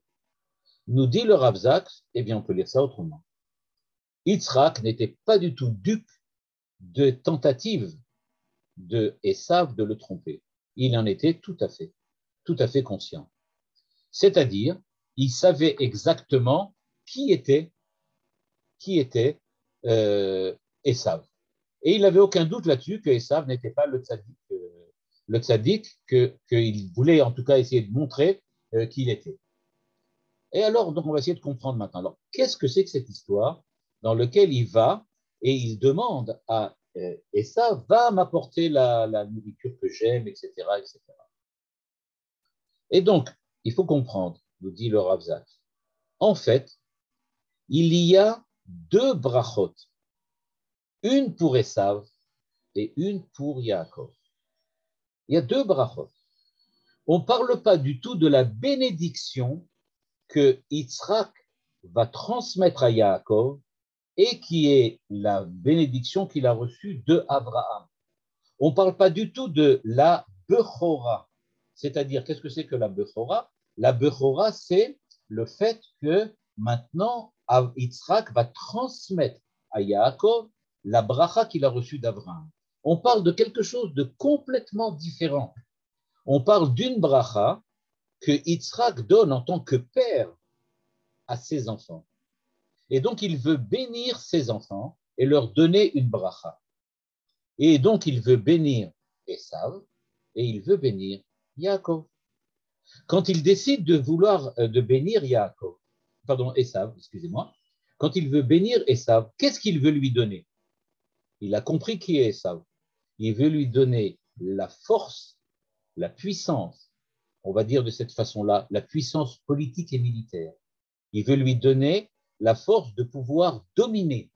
Nous dit le Rav Zak, eh bien, on peut lire ça autrement. Yitzhak n'était pas du tout dupe de tentative de Esav de le tromper. Il en était tout à fait conscient. C'est-à-dire, il savait exactement qui était Esav. Et il n'avait aucun doute là-dessus que Esav n'était pas le tzaddik qu'il voulait en tout cas essayer de montrer qu'il était. Et alors, donc, on va essayer de comprendre maintenant. Alors, qu'est-ce que c'est que cette histoire dans laquelle il va et il demande à Esav, va m'apporter la nourriture que j'aime, etc., etc. Et donc, il faut comprendre, nous dit le Rav Zak. En fait, il y a deux brachot, une pour Esav et une pour Yaakov. Il y a deux brachot. On ne parle pas du tout de la bénédiction que Yitzhak va transmettre à Yaakov et qui est la bénédiction qu'il a reçue de Abraham. On ne parle pas du tout de la Bechora. C'est-à-dire, qu'est-ce que c'est que la Bechora? La Bechora, c'est le fait que maintenant, Yitzhak va transmettre à Yaakov la bracha qu'il a reçue d'Abraham. On parle de quelque chose de complètement différent. On parle d'une bracha que Yitzhak donne en tant que père à ses enfants. Et donc, il veut bénir ses enfants et leur donner une bracha. Et donc, il veut bénir Esav et il veut bénir Yaakov. Quand il décide de vouloir de bénir Esav, excusez-moi, quand il veut bénir Esav, qu'est-ce qu'il veut lui donner? Il a compris qui est Esav. Il veut lui donner la force, la puissance, on va dire de cette façon-là, la puissance politique et militaire. Il veut lui donner la force de pouvoir dominer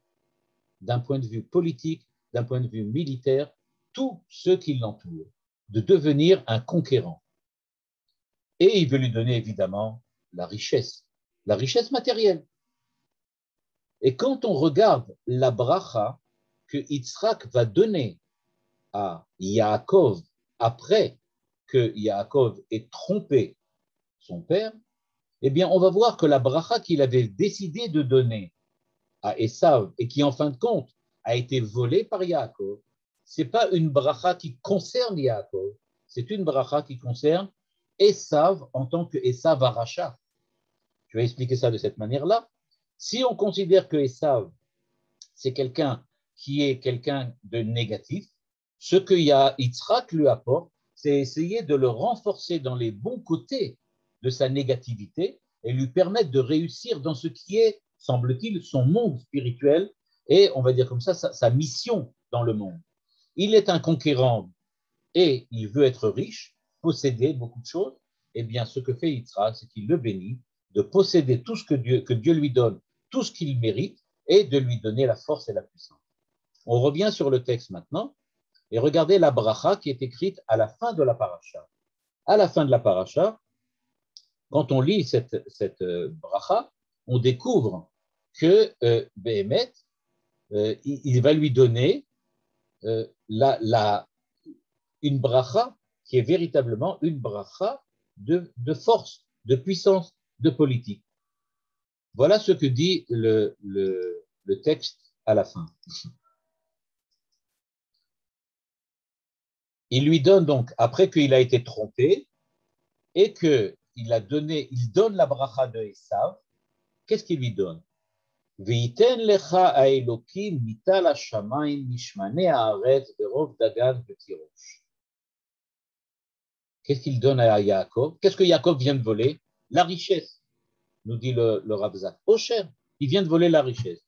d'un point de vue politique, d'un point de vue militaire, tous ceux qui l'entourent, de devenir un conquérant. Et il veut lui donner évidemment la richesse matérielle. Et quand on regarde la bracha que Yitzhak va donner à Yaakov après que Yaakov ait trompé son père, eh bien on va voir que la bracha qu'il avait décidé de donner à Esav et qui en fin de compte a été volée par Yaakov, ce n'est pas une bracha qui concerne Yaakov, c'est une bracha qui concerne Esav en tant que Esav Aracha. Je vais expliquer ça de cette manière-là. Si on considère que Esav, c'est quelqu'un qui est quelqu'un de négatif, ce que Yitzhak lui apporte, c'est essayer de le renforcer dans les bons côtés de sa négativité et lui permettre de réussir dans ce qui est, semble-t-il, son monde spirituel et, on va dire comme ça, sa mission dans le monde. Il est un conquérant et il veut être riche, posséder beaucoup de choses. Eh bien, ce que fait Yitzhak, c'est qu'il le bénit de posséder tout ce que Dieu lui donne, tout ce qu'il mérite, et de lui donner la force et la puissance. On revient sur le texte maintenant, et regardez la bracha qui est écrite à la fin de la paracha. À la fin de la paracha, quand on lit cette bracha, on découvre que Béhémet, il va lui donner une bracha qui est véritablement une bracha de force, de puissance, de politique. Voilà ce que dit le texte à la fin. Il lui donne donc, après qu'il a été trompé et qu'il donne la bracha de Esav, qu'est-ce qu'il lui donne? Ve'iten lecha ha'elokim mital ha'shamayim mishmanei ha'aretz berov dagan v'tirosh. Qu'est-ce qu'il donne à Yaakov? Qu'est-ce que Yaakov vient de voler? La richesse, nous dit le Rav Zak. Osher, il vient de voler la richesse.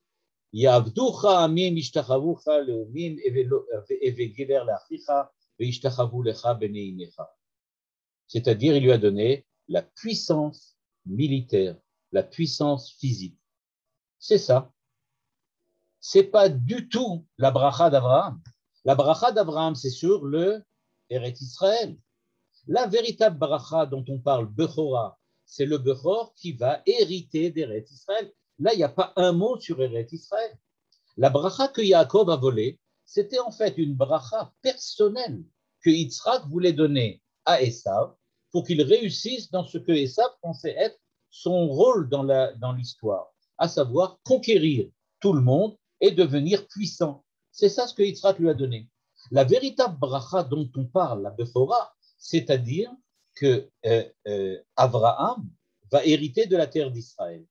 Yavducha amim ishtachavucha leumim evegiver leachicha C'est-à-dire, il lui a donné la puissance militaire, la puissance physique. C'est ça. C'est pas du tout la bracha d'Abraham. La bracha d'Abraham, c'est sur le Eretz Israël. La véritable bracha dont on parle, Bechora, c'est le Bechor qui va hériter d'Eretz Israël. Là, il n'y a pas un mot sur Eretz Israël. La bracha que Yaakov a volée, c'était en fait une bracha personnelle que Yitzhak voulait donner à Esav pour qu'il réussisse dans ce que Esav pensait être son rôle dans l'histoire, à savoir conquérir tout le monde et devenir puissant. C'est ça ce que Yitzhak lui a donné. La véritable bracha dont on parle, la Bechora, c'est-à-dire que Abraham va hériter de la terre d'Israël.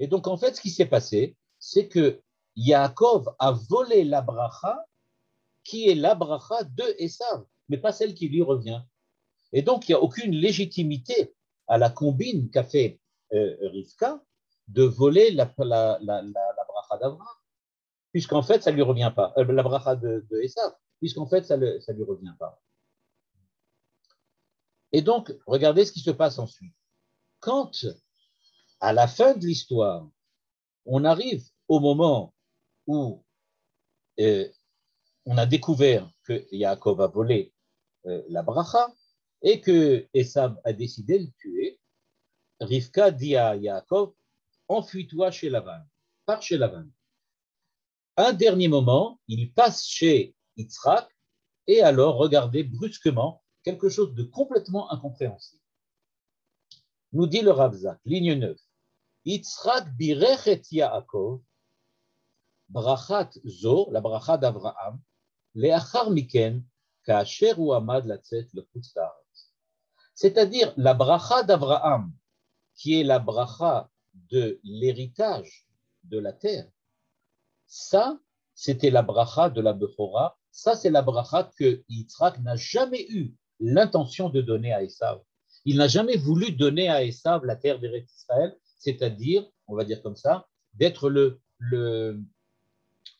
Et donc, en fait, ce qui s'est passé, c'est que Yaakov a volé la bracha qui est la bracha de Esav, mais pas celle qui lui revient. Et donc, il n'y a aucune légitimité à la combine qu'a fait Rivka de voler la bracha d'Abraham, puisqu'en fait, ça ne lui revient pas. La bracha de Esav, puisqu'en fait, ça ne lui revient pas. Et donc, regardez ce qui se passe ensuite. Quand, à la fin de l'histoire, on arrive au moment où on a découvert que Yaakov a volé la bracha et que Esav a décidé de le tuer, Rivka dit à Yaakov, enfuis-toi chez Lavan, pars chez Lavan. Un dernier moment, il passe chez Yitzhak et alors regardez brusquement quelque chose de complètement incompréhensible. Nous dit le Rav Zak, ligne 9. Yitzhak birech et Yaakov, brachat zo, la bracha d'Abraham, leachar miken, kaasher hu amad latzet lechutz laaretz. C'est-à-dire la bracha d'Abraham, qui est la bracha de l'héritage de la terre, ça, c'était la bracha de la Bechora, ça, c'est la bracha que Yitzhak n'a jamais eu l'intention de donner à Esav. Il n'a jamais voulu donner à Esav la terre d'Eretz Israël, c'est-à-dire, on va dire comme ça, d'être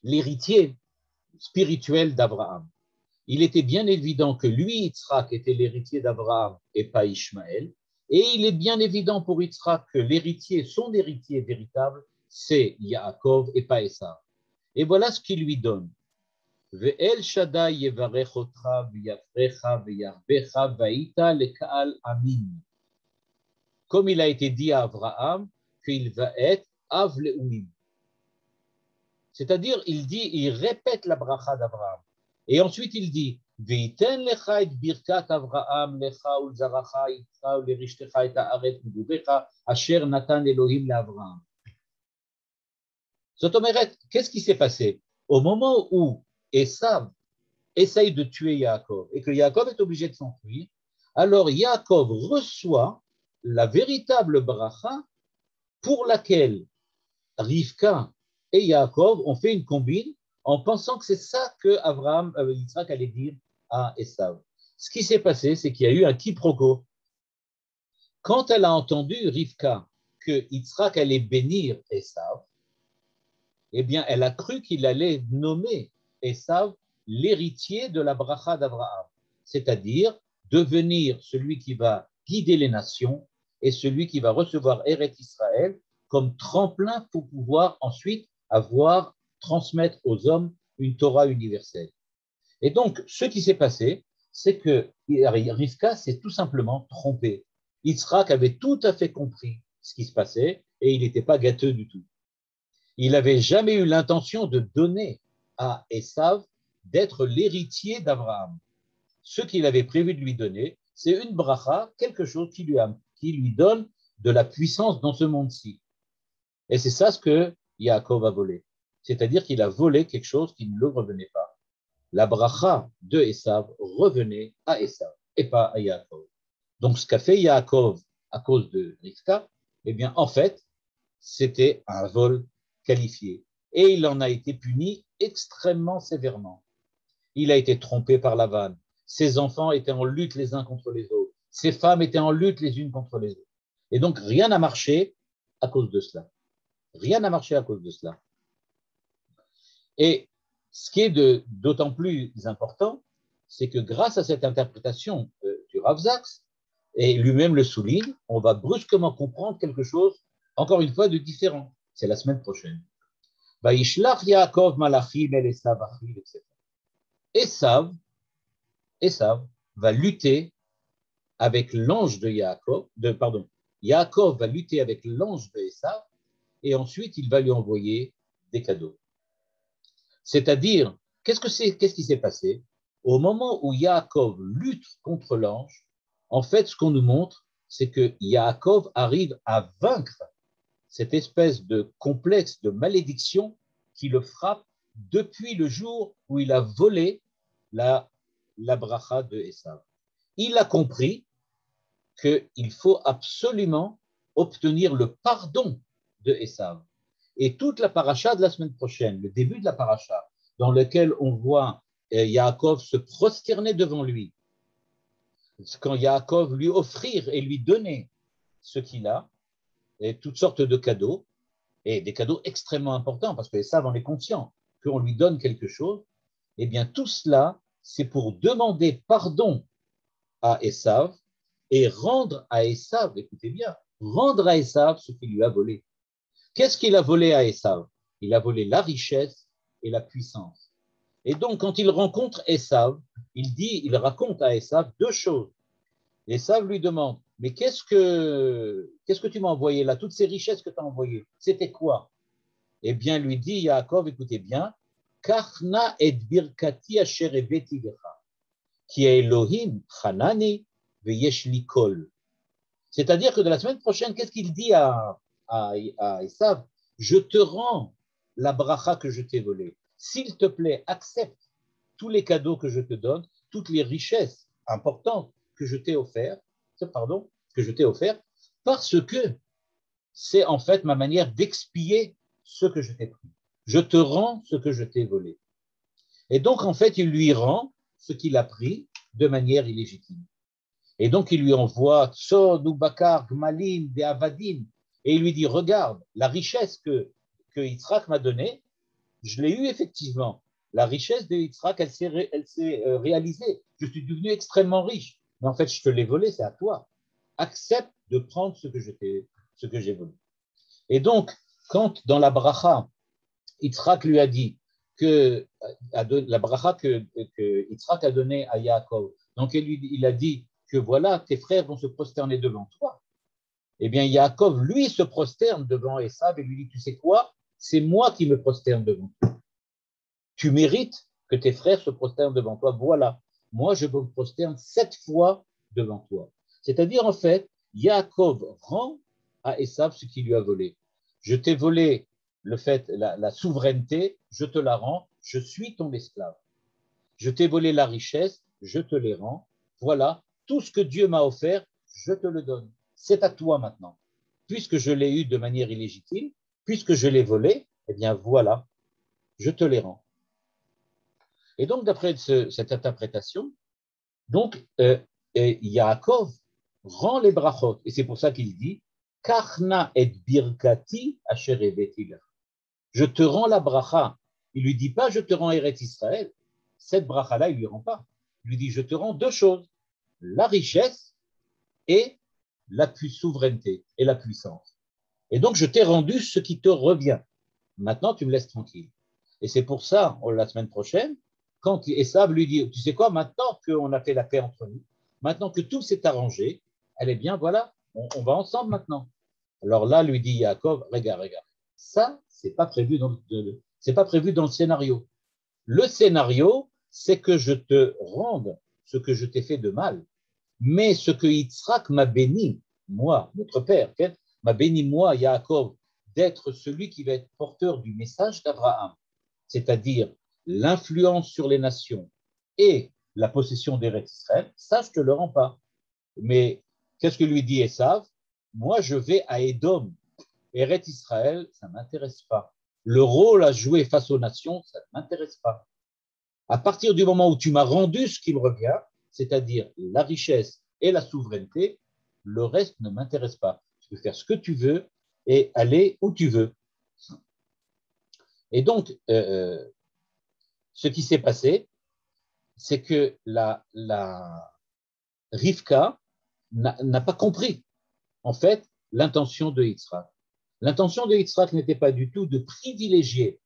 l'héritier spirituel d'Abraham. Il était bien évident que lui, Yitzhak, était l'héritier d'Abraham et pas Ishmaël, et il est bien évident pour Yitzhak que l'héritier, son héritier véritable, c'est Yaakov et pas Esav. Et voilà ce qu'il lui donne. Ve'el Shaddai yevarech otra v'yafrecha v'yarbecha va'ita leka'al amin. Comme il a été dit à Abraham qu'il va être Av Le'umim. C'est-à-dire, il répète la bracha d'Abraham. Et ensuite, il dit Ve'iten lecha et birkat Abraham lecha ulzaracha itra ulerichtecha et haaret megubecha asher natan Elohim le'Abraham. Zotomeret, qu'est-ce qui s'est passé? Au moment où Esav essaye de tuer Yaakov et que Yaakov est obligé de s'enfuir, alors Yaakov reçoit la véritable bracha pour laquelle Rivka et Yaakov ont fait une combine en pensant que c'est ça que Yitzhak allait dire à Esav. Ce qui s'est passé, c'est qu'il y a eu un quiproquo. Quand elle a entendu Rivka que Yitzhak allait bénir Esav, eh bien, elle a cru qu'il allait nommer Esav l'héritier de la bracha d'Abraham, c'est-à-dire devenir celui qui va guider les nations et celui qui va recevoir Eretz Israël comme tremplin pour pouvoir ensuite transmettre aux hommes une Torah universelle. Et donc, ce qui s'est passé, c'est que Rivka s'est tout simplement trompé. Yitzhak avait tout à fait compris ce qui se passait et il n'était pas gâteux du tout. Il n'avait jamais eu l'intention de donner à Esav d'être l'héritier d'Abraham. Ce qu'il avait prévu de lui donner, c'est une bracha, quelque chose qui lui donne de la puissance dans ce monde-ci. Et c'est ça ce que Yaakov a volé. C'est-à-dire qu'il a volé quelque chose qui ne le revenait pas. La bracha de Esav revenait à Esav et pas à Yaakov. Donc ce qu'a fait Yaakov à cause de Rivka, eh bien en fait, c'était un vol qualifié. Et il en a été puni extrêmement sévèrement. Il a été trompé par Lavan. Ses enfants étaient en lutte les uns contre les autres. Ses femmes étaient en lutte les unes contre les autres. Et donc, rien n'a marché à cause de cela. Rien n'a marché à cause de cela. Et ce qui est d'autant plus important, c'est que grâce à cette interprétation du Rav Zaks, et lui-même le souligne, on va brusquement comprendre quelque chose, encore une fois, de différent. C'est la semaine prochaine. Vaishlach Yaakov Malachim el Esav Achiv, etc. Esav va lutter avec l'ange de Yaakov, Yaakov va lutter avec l'ange de Esav, et ensuite il va lui envoyer des cadeaux. C'est-à-dire, qu'est-ce qui s'est passé? Au moment où Yaakov lutte contre l'ange, en fait, ce qu'on nous montre, c'est que Yaakov arrive à vaincre cette espèce de complexe de malédiction qui le frappe depuis le jour où il a volé la bracha de Esav. Il a compris qu'il faut absolument obtenir le pardon de Esav. Et toute la paracha de la semaine prochaine, le début de la paracha, dans lequel on voit Yaakov se prosterner devant lui, quand Yaakov lui offrir et lui donner ce qu'il a, et toutes sortes de cadeaux, et des cadeaux extrêmement importants, parce que Esav en est conscient, qu'on lui donne quelque chose, eh bien tout cela, c'est pour demander pardon à Esav et rendre à Esav, écoutez bien, rendre à Esav ce qu'il lui a volé. Qu'est-ce qu'il a volé à Esav? Il a volé la richesse et la puissance. Et donc, quand il rencontre Esav, il raconte à Esav deux choses. Esav lui demande, mais qu'est-ce que tu m'as envoyé là? Toutes ces richesses que tu as envoyées, c'était quoi? Eh bien, lui dit Yaakov, écoutez bien, Karna et birkati asher ebeti lecha, qui est Elohim chanani veyesh li kol. C'est-à-dire que de la semaine prochaine, qu'est-ce qu'il dit à Esav? Je te rends la bracha que je t'ai volée. S'il te plaît, accepte tous les cadeaux que je te donne, toutes les richesses importantes que je t'ai offert, parce que c'est en fait ma manière d'expier ce que je t'ai pris. Je te rends ce que je t'ai volé. Et donc, en fait, il lui rend ce qu'il a pris de manière illégitime. Et donc, il lui envoie Tsod, Bakar, Gmalim, des Avadim, et il lui dit, regarde, la richesse que Yitzhak m'a donnée, je l'ai eue effectivement. La richesse de Yitzhak, elle s'est réalisée. Je suis devenu extrêmement riche. Mais en fait, je te l'ai volé, c'est à toi. Accepte de prendre ce que j'ai volé. Et donc, quand dans la bracha, Yitzhak lui a dit que la bracha que Yitzhak a donnée à Yaakov, donc il a dit que voilà, tes frères vont se prosterner devant toi. Eh bien, Yaakov, lui, se prosterne devant Esav et lui dit, tu sais quoi? C'est moi qui me prosterne devant toi. Tu mérites que tes frères se prosternent devant toi. Voilà, moi, je me prosterne 7 fois devant toi. C'est-à-dire, en fait, Yaakov rend à Esav ce qu'il lui a volé. Je t'ai volé la souveraineté, je te la rends, je suis ton esclave. Je t'ai volé la richesse, je te les rends. Voilà, tout ce que Dieu m'a offert, je te le donne. C'est à toi maintenant. Puisque je l'ai eu de manière illégitime, puisque je l'ai volé, eh bien voilà, je te les rends. Et donc, d'après cette interprétation, donc, Yaakov rend les brachot. Et c'est pour ça qu'il dit Karna et birkati asher ebeti lech. Je te rends la bracha. Il lui dit pas je te rends Eretz Israël. Cette bracha-là, il lui rend pas. Il lui dit je te rends deux choses, la richesse et la souveraineté et la puissance. Et donc, je t'ai rendu ce qui te revient. Maintenant, tu me laisses tranquille. Et c'est pour ça, la semaine prochaine, quand Esav lui dit, tu sais quoi, maintenant qu'on a fait la paix entre nous, maintenant que tout s'est arrangé, elle est bien, voilà, on va ensemble maintenant. Alors là, lui dit Yaakov, regarde, ça, c'est pas prévu dans le scénario. Le scénario, c'est que je te rende ce que je t'ai fait de mal, mais ce que Yitzhak m'a béni, moi, notre père, m'a béni, moi, Yaakov, d'être celui qui va être porteur du message d'Abraham, c'est-à-dire l'influence sur les nations et la possession d'Eretz Israël, ça, je ne te le rends pas. Mais qu'est-ce que lui dit Esav? Moi, je vais à Édom. Eretz Israël, ça ne m'intéresse pas. Le rôle à jouer face aux nations, ça ne m'intéresse pas. À partir du moment où tu m'as rendu ce qui me revient, c'est-à-dire la richesse et la souveraineté, le reste ne m'intéresse pas. Tu peux faire ce que tu veux et aller où tu veux. Et donc, ce qui s'est passé, c'est que la Rivka n'a pas compris, en fait, l'intention de Yitzhak. L'intention de Yitzhak n'était pas du tout de privilégier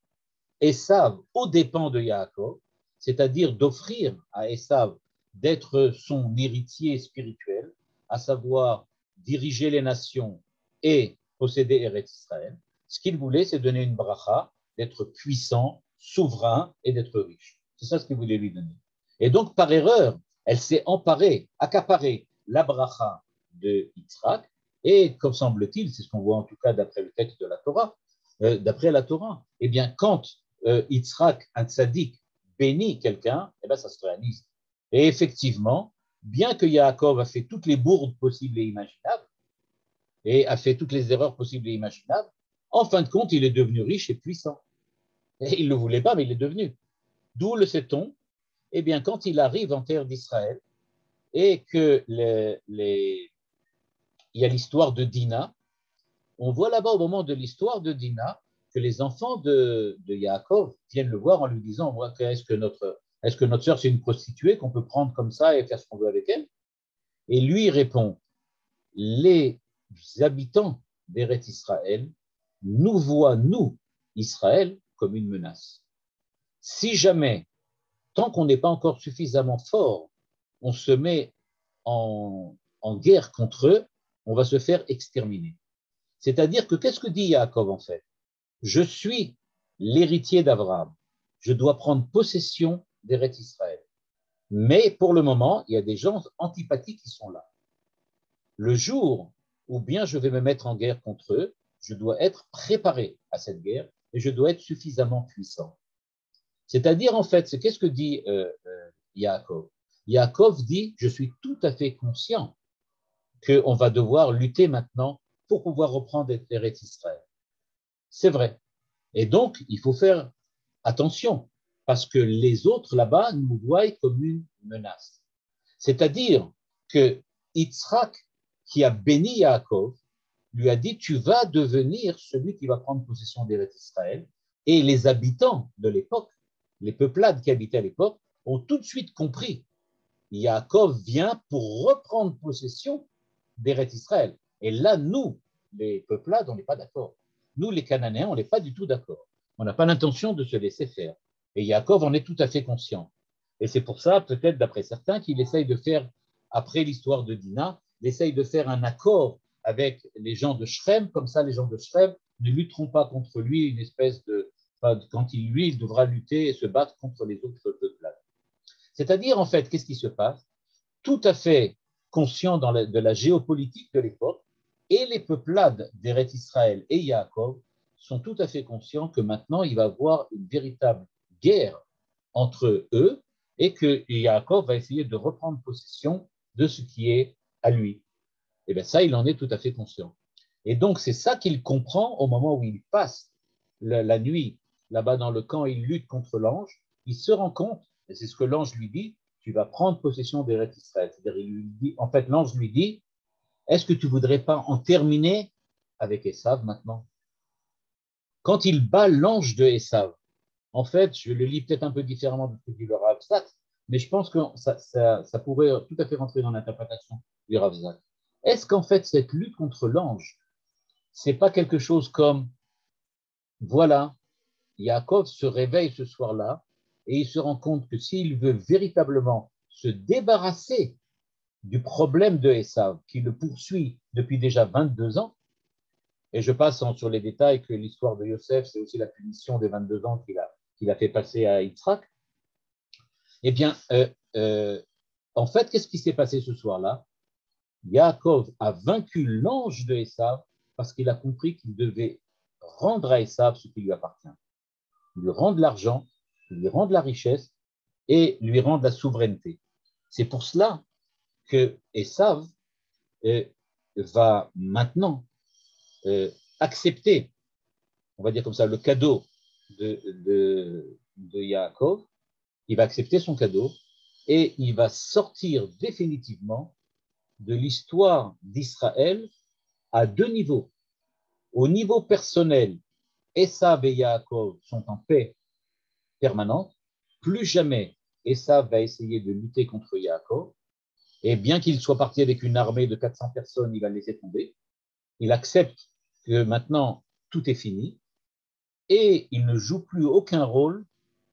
Esav aux dépens de Yaakov, c'est-à-dire d'offrir à Esav d'être son héritier spirituel, à savoir diriger les nations et posséder Eretz Israël. Ce qu'il voulait, c'est donner une bracha, d'être puissant, souverain et d'être riche. C'est ça ce qu'il voulait lui donner. Et donc, par erreur, elle s'est emparée, accaparée la bracha de Yitzhak, et comme semble-t-il, c'est ce qu'on voit en tout cas d'après le texte de la Torah, d'après la Torah, eh bien, quand Yitzhak, un tzaddik, bénit quelqu'un, eh bien, ça se réalise. Et effectivement, bien que Yaakov a fait toutes les bourdes possibles et imaginables, et a fait toutes les erreurs possibles et imaginables, en fin de compte, il est devenu riche et puissant. Et il ne le voulait pas, mais il est devenu. D'où le sait-on? Eh bien, quand il arrive en terre d'Israël et que il y a l'histoire de Dina, on voit là-bas au moment de l'histoire de Dina que les enfants de Yaakov viennent le voir en lui disant est-ce que notre sœur c'est une prostituée qu'on peut prendre comme ça et faire ce qu'on veut avec elle? Et lui répond les habitants d'Eretz Israël nous voient, nous, Israël, comme une menace. Si jamais, tant qu'on n'est pas encore suffisamment fort, on se met en guerre contre eux, on va se faire exterminer. C'est-à-dire que qu'est-ce que dit Yaakov en fait? Je suis l'héritier d'Abraham. Je dois prendre possession d'Eretz Israël. Mais pour le moment, il y a des gens antipathiques qui sont là. Le jour où bien je vais me mettre en guerre contre eux, je dois être préparé à cette guerre et je dois être suffisamment puissant. C'est-à-dire, en fait, qu'est-ce que dit Yaakov? Yaakov dit, je suis tout à fait conscient qu'on va devoir lutter maintenant pour pouvoir reprendre Eretz Israël. C'est vrai. Et donc, il faut faire attention, parce que les autres là-bas nous voient comme une menace. C'est-à-dire que Yitzhak, qui a béni Yaakov, lui a dit, tu vas devenir celui qui va prendre possession d'Eretz Israël. Et les habitants de l'époque, les peuplades qui habitaient à l'époque, ont tout de suite compris. Yaakov vient pour reprendre possession d'Eretz Israël. Et là, nous, les peuplades, on n'est pas d'accord. Nous, les Cananéens, on n'est pas du tout d'accord. On n'a pas l'intention de se laisser faire. Et Yaakov en est tout à fait conscient. Et c'est pour ça, peut-être d'après certains, qu'il essaye de faire, après l'histoire de Dina, il essaye de faire un accord avec les gens de Shrem, comme ça les gens de Shrem ne lutteront pas contre lui, une espèce de, quand il devra lutter et se battre contre les autres peuplades. C'est-à-dire, en fait, qu'est-ce qui se passe? Tout à fait conscient de la géopolitique de l'époque, et les peuplades d'Eretz Israël et Yaakov sont tout à fait conscients que maintenant, il va y avoir une véritable guerre entre eux et que Yaakov va essayer de reprendre possession de ce qui est à lui. Et bien ça, il en est tout à fait conscient. Et donc, c'est ça qu'il comprend au moment où il passe la nuit là-bas dans le camp, il lutte contre l'ange, il se rend compte, et c'est ce que l'ange lui dit, tu vas prendre possession d'Eretz Israël. C'est-à-dire, il lui dit, en fait, l'ange lui dit, est-ce que tu ne voudrais pas en terminer avec Esav maintenant? Quand il bat l'ange de Esav, en fait, je le lis peut-être un peu différemment de ce que dit le Rav Zak, mais je pense que ça pourrait tout à fait rentrer dans l'interprétation du Rav Zak. Est-ce qu'en fait, cette lutte contre l'ange, c'est pas quelque chose comme, voilà, Yaakov se réveille ce soir-là et il se rend compte que s'il veut véritablement se débarrasser du problème de Esav, qui le poursuit depuis déjà 22 ans, et je passe sur les détails que l'histoire de Yosef, c'est aussi la punition des 22 ans qu'il a fait passer à Yitzhak, eh bien, en fait, qu'est-ce qui s'est passé ce soir-là? Yaakov a vaincu l'ange de Esav parce qu'il a compris qu'il devait rendre à Esav ce qui lui appartient. Lui rendre l'argent, lui rendre la richesse et lui rendre la souveraineté. C'est pour cela que Esav va maintenant accepter, on va dire comme ça, le cadeau de Yaakov. Il va accepter son cadeau et il va sortir définitivement de l'histoire d'Israël à deux niveaux. Au niveau personnel, Esav et Yaakov sont en paix permanente. Plus jamais Esav va essayer de lutter contre Yaakov. Et bien qu'il soit parti avec une armée de 400 personnes, il va laisser tomber. Il accepte que maintenant tout est fini et il ne joue plus aucun rôle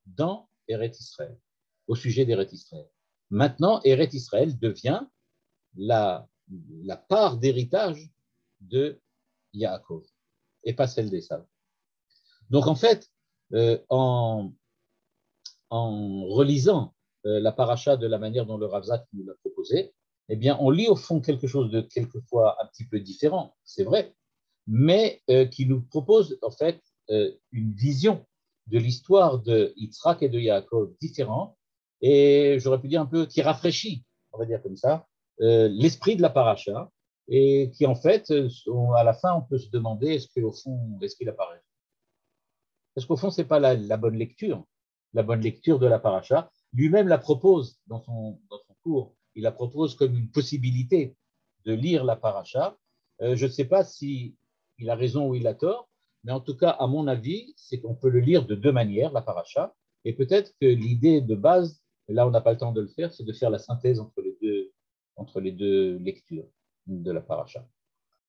dans Eretz Israël, au sujet d'Eretz Israël. Maintenant, Eretz Israël devient la part d'héritage de Yaakov et pas celle d'Esav. Donc en fait, en relisant la paracha de la manière dont le Rav Zak nous l'a proposé, eh bien, on lit au fond quelque chose de quelquefois un petit peu différent, c'est vrai, mais qui nous propose en fait une vision de l'histoire de Yitzhak et de Yaakov différente, et j'aurais pu dire un peu qui rafraîchit, on va dire comme ça, l'esprit de la paracha, et qui en fait, à la fin, on peut se demander est-ce qu'au fond, est-ce qu'il apparaît? Parce qu'au fond, ce n'est pas la bonne lecture. La bonne lecture de la paracha. Lui-même la propose dans son cours. Il la propose comme une possibilité de lire la paracha. Je ne sais pas si il a raison ou il a tort, mais en tout cas, à mon avis, c'est qu'on peut le lire de deux manières, la paracha. Et peut-être que l'idée de base, là on n'a pas le temps de le faire, c'est de faire la synthèse entre les deux lectures de la paracha.